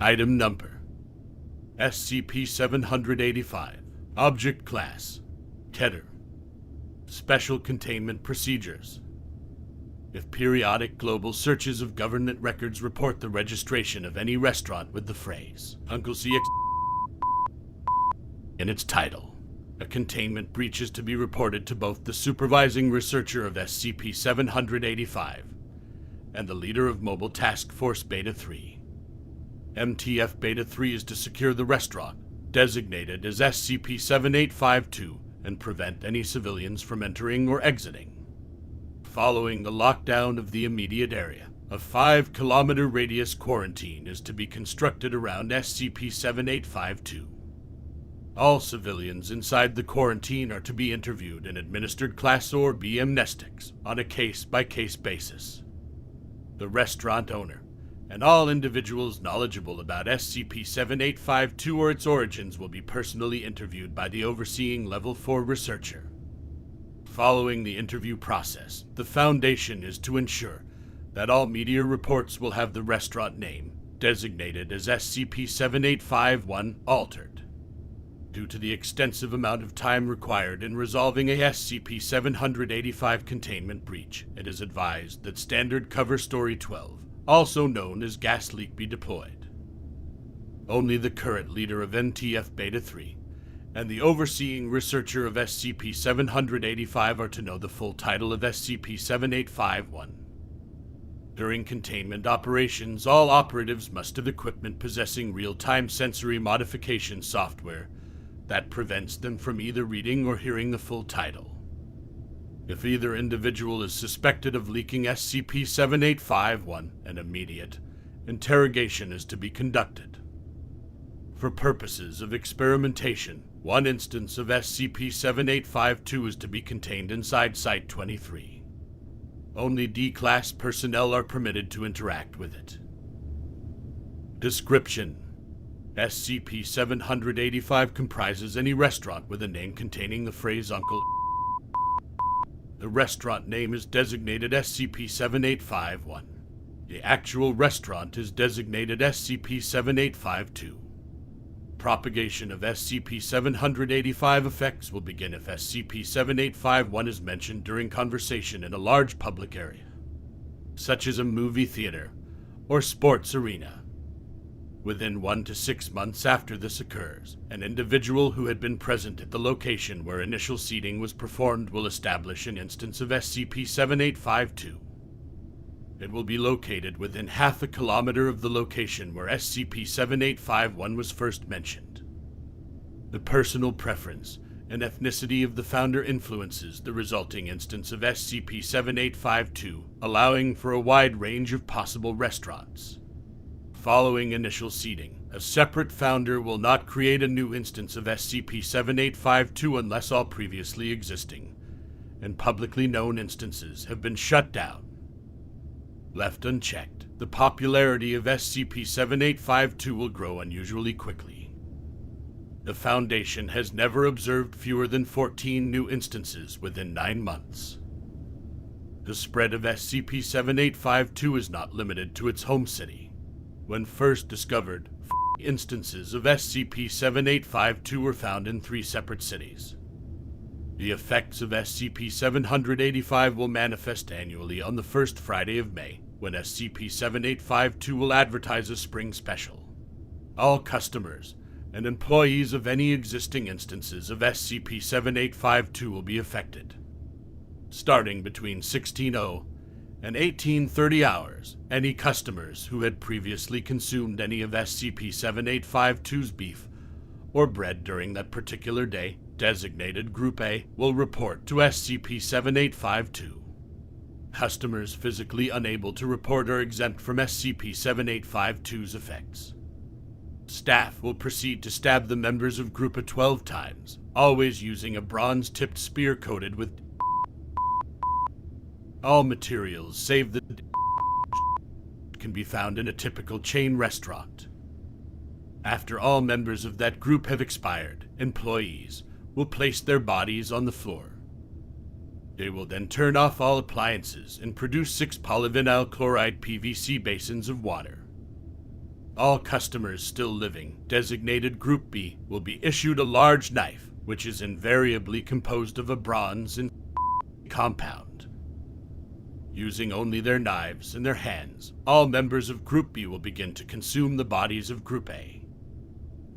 Item Number SCP-785. Object Class Keter. Special Containment Procedures. If periodic global searches of government records report the registration of any restaurant with the phrase Uncle CX in its title, a containment breach is to be reported to both the supervising researcher of SCP-785 and the leader of Mobile Task Force Beta-3. MTF Beta-3 is to secure the restaurant, designated as SCP-7852, and prevent any civilians from entering or exiting. Following the lockdown of the immediate area, a 5-kilometer radius quarantine is to be constructed around SCP-7852. All civilians inside the quarantine are to be interviewed and administered Class or B amnestics on a case-by-case basis. The restaurant owner and all individuals knowledgeable about SCP-7852 or its origins will be personally interviewed by the overseeing Level 4 researcher. Following the interview process, the Foundation is to ensure that all media reports will have the restaurant name, designated as SCP-7851, altered. Due to the extensive amount of time required in resolving a SCP-785 containment breach, it is advised that Standard Cover Story 12, also known as Gas Leak, be deployed. Only the current leader of MTF Beta-3 and the overseeing researcher of SCP-785 are to know the full title of SCP-7851. During containment operations, all operatives must have equipment possessing real-time sensory modification software that prevents them from either reading or hearing the full title. If either individual is suspected of leaking SCP-7851, an immediate interrogation is to be conducted. For purposes of experimentation, one instance of SCP-7852 is to be contained inside Site-23. Only D-Class personnel are permitted to interact with it. Description: SCP-785 comprises any restaurant with a name containing the phrase Uncle. The restaurant name is designated SCP-7851. The actual restaurant is designated SCP-7852. Propagation of SCP-785 effects will begin if SCP-7851 is mentioned during conversation in a large public area, such as a movie theater or sports arena. Within 1 to 6 months after this occurs, an individual who had been present at the location where initial seeding was performed will establish an instance of SCP-7852. It will be located within half a kilometer of the location where SCP-7851 was first mentioned. The personal preference and ethnicity of the founder influences the resulting instance of SCP-7852, allowing for a wide range of possible restaurants. Following initial seeding, a separate founder will not create a new instance of SCP-7852 unless all previously existing and publicly known instances have been shut down. Left unchecked, the popularity of SCP-7852 will grow unusually quickly. The Foundation has never observed fewer than 14 new instances within 9 months. The spread of SCP-7852 is not limited to its home city. When first discovered, instances of SCP-7852 were found in 3 separate cities. The effects of SCP-785 will manifest annually on the first Friday of May, when SCP-7852 will advertise a spring special. All customers and employees of any existing instances of SCP-7852 will be affected. Starting between 16:00 and 18:30 hours, any customers who had previously consumed any of SCP-7852's beef or bread during that particular day, designated Group A, will report to SCP-7852. Customers physically unable to report are exempt from SCP-7852's effects. Staff will proceed to stab the members of Group A 12 times, always using a bronze-tipped spear coated with all materials save the can be found in a typical chain restaurant. After all members of that group have expired, employees will place their bodies on the floor. They will then turn off all appliances and produce 6 polyvinyl chloride PVC basins of water. All customers still living, designated Group B, will be issued a large knife, which is invariably composed of a bronze and compound. Using only their knives and their hands, all members of Group B will begin to consume the bodies of Group A.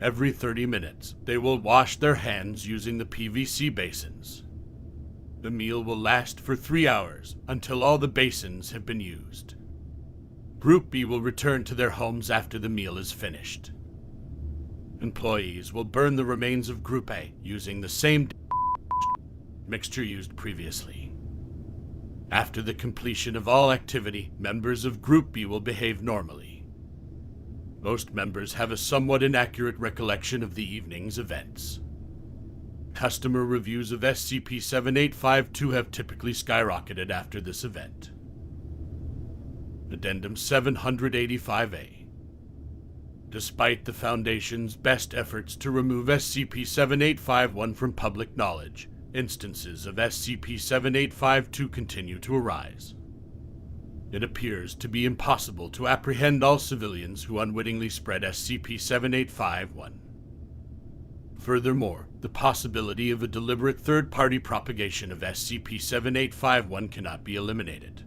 Every 30 minutes, they will wash their hands using the PVC basins. The meal will last for 3 hours until all the basins have been used. Group B will return to their homes after the meal is finished. Employees will burn the remains of Group A using the same mixture used previously. After the completion of all activity, members of Group B will behave normally. Most members have a somewhat inaccurate recollection of the evening's events. Customer reviews of SCP-7852 have typically skyrocketed after this event. Addendum 785-A. Despite the Foundation's best efforts to remove SCP-7851 from public knowledge, instances of SCP-7852 continue to arise. It appears to be impossible to apprehend all civilians who unwittingly spread SCP-7851. Furthermore, the possibility of a deliberate third-party propagation of SCP-7851 cannot be eliminated.